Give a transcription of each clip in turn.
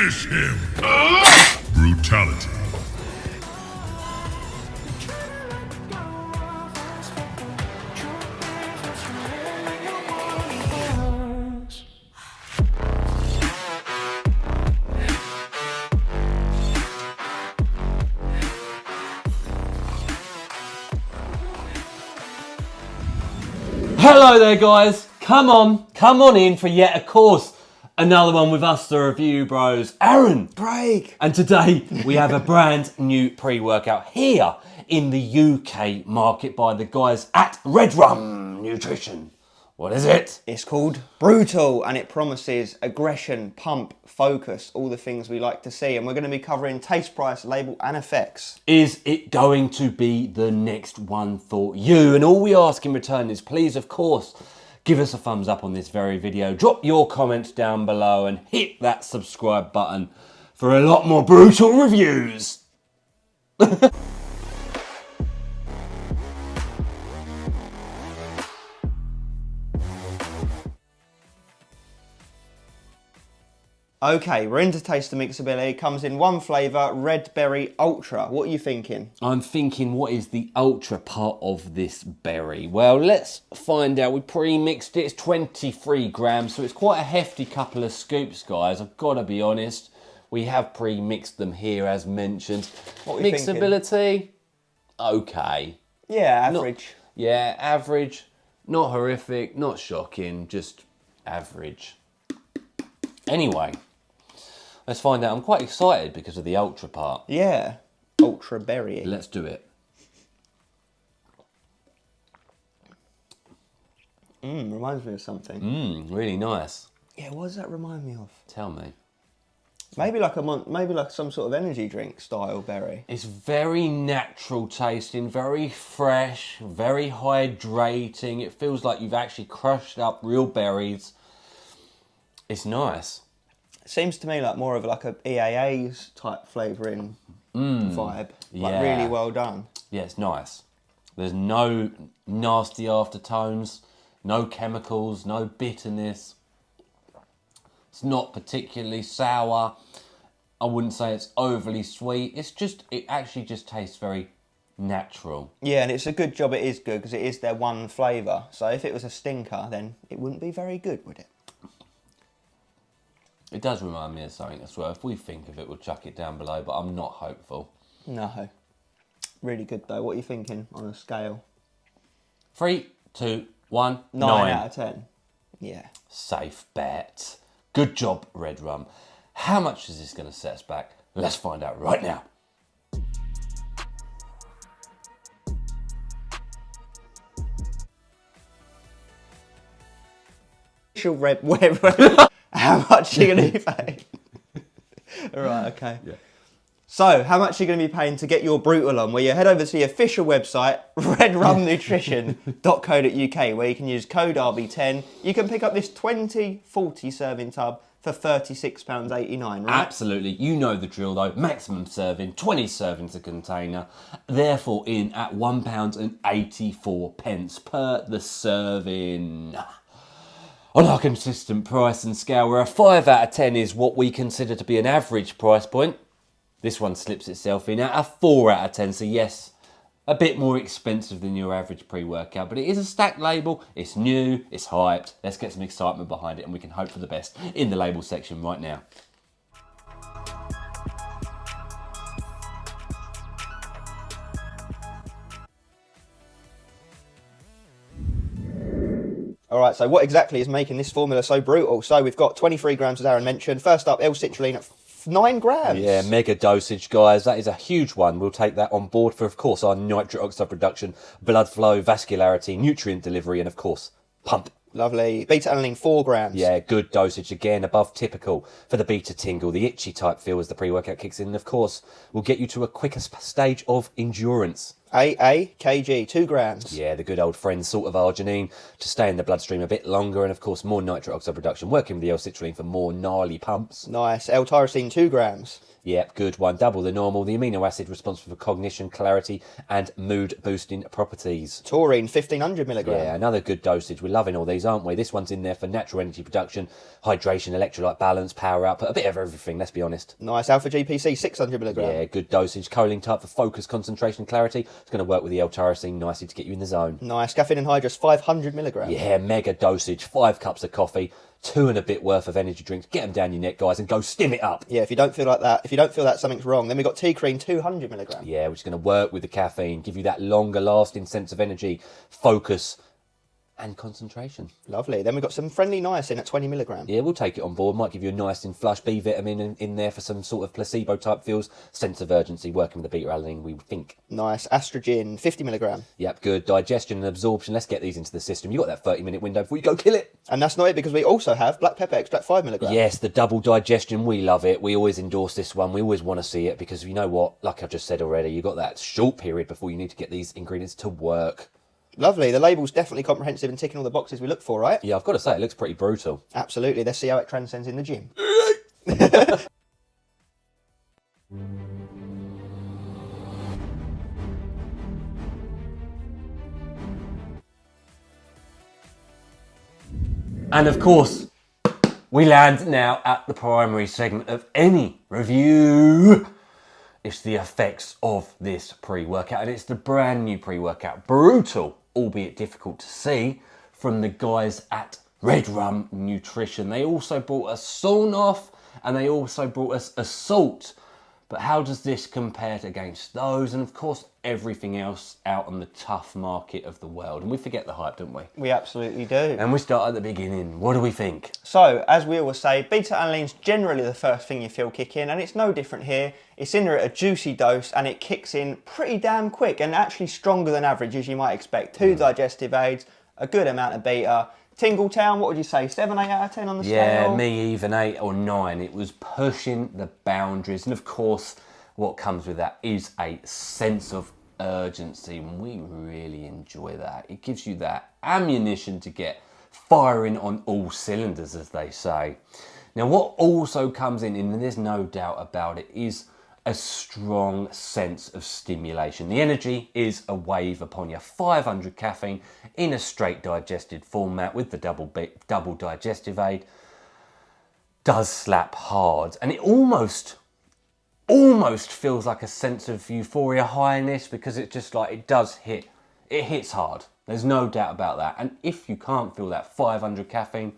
Finish him! Brutality. Hello there guys, come on in for yet of course another one with us, the Review Bros, Aaron, Break. and today we have a brand new pre-workout here in the UK market by the guys at Redrum Nutrition. What is it? It's called Brutal and it promises aggression, pump, focus, all the things we like to see. And we're going to be covering taste, price, label and effects. Is it going to be the next one for you? And all we ask in return is please, of course, give us a thumbs up on this very video. Drop your comments down below and hit that subscribe button for a lot more brutal reviews. Okay, we're into taste and mixability. It comes in one flavour, Red Berry Ultra. What are you thinking? I'm thinking, what is the ultra part of this berry? Well, let's find out. We pre-mixed it. It's 23 grams, so it's quite a hefty couple of scoops, guys. I've got to be honest. We have pre-mixed them here, as mentioned. What are you thinking? Mixability, okay. Yeah, average. Average. Not horrific, not shocking, just average. Anyway, let's find out. I'm quite excited because of the ultra part. Yeah, ultra berry. Let's do it. Reminds me of something. Really nice. Yeah, what does that remind me of? Tell me. Maybe like some sort of energy drink style berry. It's very natural tasting, very fresh, very hydrating. It feels like you've actually crushed up real berries. It's nice. It seems to me like more of like a EAA's type flavouring vibe. Like really well done. Yeah, it's nice. There's no nasty aftertones, no chemicals, no bitterness. It's not particularly sour. I wouldn't say it's overly sweet. It actually just tastes very natural. Yeah, and it's a good job it is good because it is their one flavour. So if it was a stinker, then it wouldn't be very good, would it? It does remind me of something as well. If we think of it, we'll chuck it down below, but I'm not hopeful. No. Really good though. What are you thinking on a scale? 3, 2, 1, 9 out of 10. Yeah. Safe bet. Good job, Redrum. How much is this going to set us back? Let's find out right now. How much are you going to be paying? Right, okay. Yeah. So, how much are you going to be paying to get your Brutal on? Well, you head over to the official website, redrumnutrition.co.uk, where you can use code RB10. You can pick up this 20/40 serving tub for £36.89, right? Absolutely. You know the drill though. Maximum serving, 20 servings a container. Therefore in at £1.84 per the serving. On our consistent price and scale, where a 5 out of 10 is what we consider to be an average price point, this one slips itself in at a 4 out of 10. So yes, a bit more expensive than your average pre-workout, but it is a stacked label. It's new, it's hyped. Let's get some excitement behind it and we can hope for the best in the label section right now. All right, so what exactly is making this formula so brutal? So we've got 23 grams, as Aaron mentioned. First up, L-citrulline at 9 grams. Yeah, mega dosage, guys. That is a huge one. We'll take that on board for, of course, our nitric oxide reduction, blood flow, vascularity, nutrient delivery, and, of course, pump. Lovely. Beta-alanine, 4 grams. Yeah, good dosage. Again, above typical for the beta tingle, the itchy type feel as the pre-workout kicks in. And, of course, will get you to a quicker stage of endurance. AAKG, 2 grams. Yeah, the good old friend salt of arginine to stay in the bloodstream a bit longer, and of course more nitric oxide reduction, working with the L-citrulline for more gnarly pumps. Nice. L-tyrosine, 2 grams. Yep, good one. Double the normal. The amino acid responsible for cognition, clarity, and mood-boosting properties. Taurine, 1500 milligram. Yeah, another good dosage. We're loving all these, aren't we? This one's in there for natural energy production, hydration, electrolyte balance, power output, a bit of everything, let's be honest. Nice. Alpha GPC, 600 milligram. Yeah, good dosage. Choline type for focus, concentration, clarity. It's going to work with the L-tyrosine nicely to get you in the zone. Nice. Caffeine anhydrous, 500 milligram. Yeah, mega dosage. 5 cups of coffee, 2 and a bit worth of energy drinks. Get them down your neck, guys, and go stim it up. Yeah, if you don't feel like that, if you don't feel that something's wrong, then we've got T-Cream, 200 milligram. Yeah, which is going to work with the caffeine, give you that longer lasting sense of energy, focus, and concentration. Lovely. Then we've got some friendly niacin at 20 milligram. Yeah, we'll take it on board. Might give you a niacin flush, B vitamin in there for some sort of placebo type feels. Sense of urgency, working with the beta-alanine, we think. Nice. Astrogen, 50 milligram. Yep, good. Digestion and absorption. Let's get these into the system. You've got that 30-minute window before you go kill it. And that's not it, because we also have black pepper extract, 5 milligram. Yes, the double digestion. We love it. We always endorse this one. We always want to see it because you know what? Like I've just said already, you've got that short period before you need to get these ingredients to work. Lovely. The label's definitely comprehensive and ticking all the boxes we look for, right? Yeah, I've got to say, it looks pretty brutal. Absolutely. Let's see how it transcends in the gym. And of course, we land now at the primary segment of any review. It's the effects of this pre-workout, and it's the brand new pre-workout. Brutal, albeit difficult to see, from the guys at Redrum Nutrition. They also brought us Sawn-Off, and they also brought us Assault. But how does this compare against those? And of course, everything else out on the tough market of the world. And we forget the hype, don't we? We absolutely do. And we start at the beginning. What do we think? So, as we always say, beta-alanine's generally the first thing you feel kick in, and it's no different here. It's in there at a juicy dose, and it kicks in pretty damn quick, and actually stronger than average, as you might expect. 2 digestive aids, a good amount of beta. Tingletown, what would you say, 7, 8 out of 10 on the scale? Yeah, me even 8 or 9. It was pushing the boundaries. And of course, what comes with that is a sense of urgency. And we really enjoy that. It gives you that ammunition to get firing on all cylinders, as they say. Now, what also comes in, and there's no doubt about it, is a strong sense of stimulation. The energy is a wave upon you. 500 caffeine in a straight digested format with the double digestive aid does slap hard, and it almost feels like a sense of euphoria high in this, because it just like it hits hard. There's no doubt about that. And if you can't feel that 500 caffeine,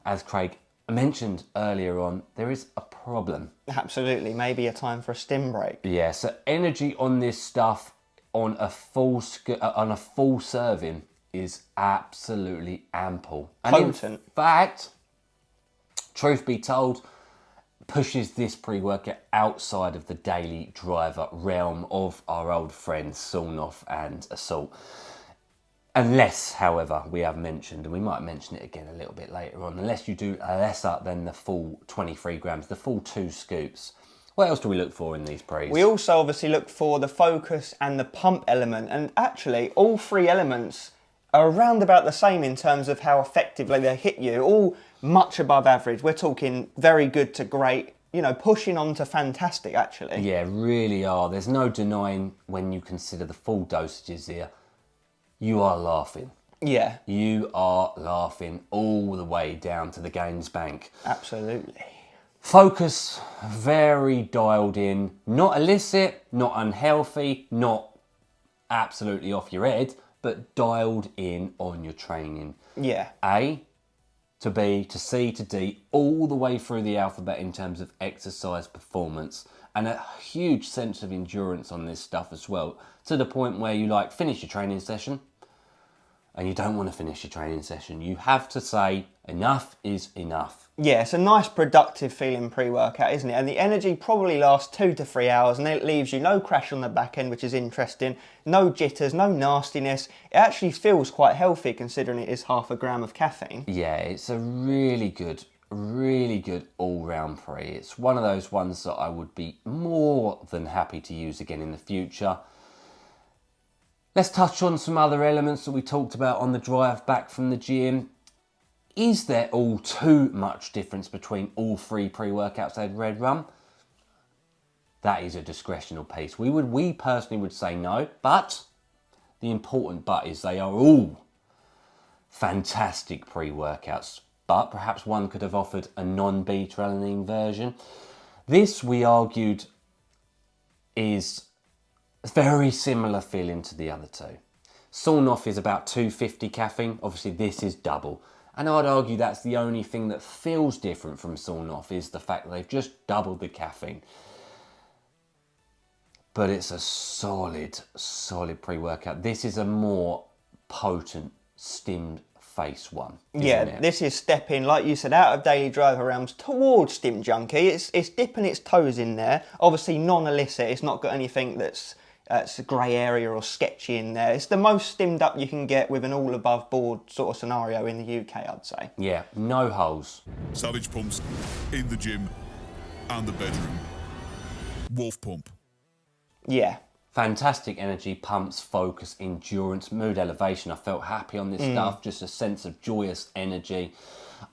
as Craig mentioned earlier on, there is a problem. Absolutely, maybe a time for a stim break. Yeah, so energy on this stuff on a full serving is absolutely ample. And Potent. in fact, truth be told, pushes this pre-workout outside of the daily driver realm of our old friends Sawn-Off and Assault. Unless, however, we have mentioned, and we might mention it again a little bit later on, unless you do lesser than the full 23 grams, the full 2 scoops. What else do we look for in these pre's? We also obviously look for the focus and the pump element, and actually all 3 elements are around about the same in terms of how effectively they hit you, all much above average. We're talking very good to great, you know, pushing on to fantastic actually. Yeah, really are. There's no denying when you consider the full dosages here. You are laughing. Yeah. You are laughing all the way down to the gains bank. Absolutely. Focus, very dialed in. Not illicit, not unhealthy, not absolutely off your head, but dialed in on your training. Yeah. A to B to C to D, all the way through the alphabet in terms of exercise performance. And a huge sense of endurance on this stuff as well, to the point where you like finish your training session and you don't want to finish your training session. You have to say enough is enough. Yeah, it's a nice productive feeling pre-workout, isn't it? And the energy probably lasts 2 to 3 hours, and then it leaves you no crash on the back end, which is interesting, no jitters, no nastiness. It actually feels quite healthy considering it is 0.5 gram of caffeine. Yeah, it's a really good all-round pre. It's one of those ones that I would be more than happy to use again in the future. Let's touch on some other elements that we talked about on the drive back from the gym. Is there all too much difference between all 3 pre-workouts at Redrum? that is a discretional piece. We personally would say no, but the important but is they are all fantastic pre-workouts, but perhaps one could have offered a non-beta alanine version. This, we argued, is very similar feeling to the other two. Sawn Off is about 250 caffeine. Obviously, this is double. And I'd argue that's the only thing that feels different from Sawn Off is the fact that they've just doubled the caffeine. But it's a solid pre-workout. This is a more potent stimmed face one. Yeah, it? This is stepping, like you said, out of daily driver realms towards Stim Junkie. It's dipping its toes in there. Obviously non-illicit. It's not got anything that's a grey area or sketchy in there. It's the most stimmed up you can get with an all above board sort of scenario in the UK, I'd say. Yeah, no holes. Savage pumps in the gym and the bedroom. Wolf pump. Yeah. Fantastic energy, pumps, focus, endurance, mood elevation. I felt happy on this stuff, just a sense of joyous energy.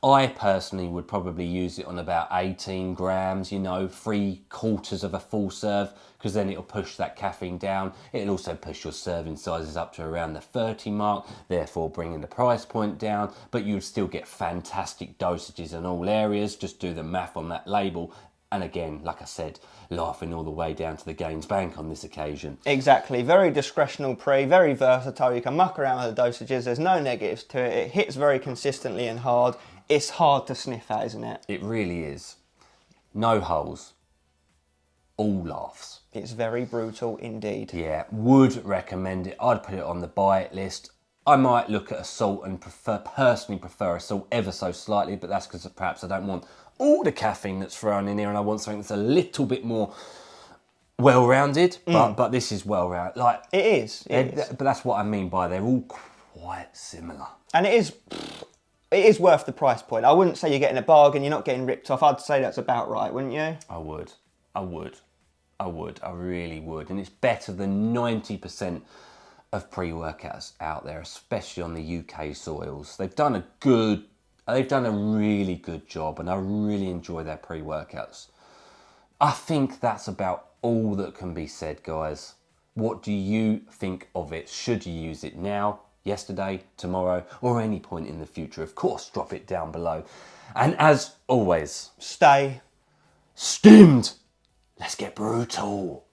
I personally would probably use it on about 18 grams, you know, 3/4 of a full serve, because then it'll push that caffeine down. It'll also push your serving sizes up to around the 30 mark, therefore bringing the price point down, but you'd still get fantastic dosages in all areas. Just do the math on that label. And again, like I said, laughing all the way down to the Gaines Bank on this occasion. Exactly. Very discretional pre, very versatile. You can muck around with the dosages. There's no negatives to it. It hits very consistently and hard. It's hard to sniff at, isn't it? It really is. No holes. All laughs. It's very brutal indeed. Yeah, would recommend it. I'd put it on the buy it list. I might look at Assault and personally prefer Assault ever so slightly, but that's because perhaps I don't want all the caffeine that's thrown in here and I want something that's a little bit more well-rounded, but this is well-rounded. Like, It is. but that's what I mean by they're all quite similar. And it is worth the price point. I wouldn't say you're getting a bargain, you're not getting ripped off. I'd say that's about right, wouldn't you? I really would. And it's better than 90% of pre-workouts out there, especially on the UK soils. They've done a really good job, and I really enjoy their pre-workouts. I think that's about all that can be said, guys. What do you think of it? Should you use it now, yesterday, tomorrow, or any point in the future? Of course, drop it down below. And as always, Stay stimmed. Let's get brutal.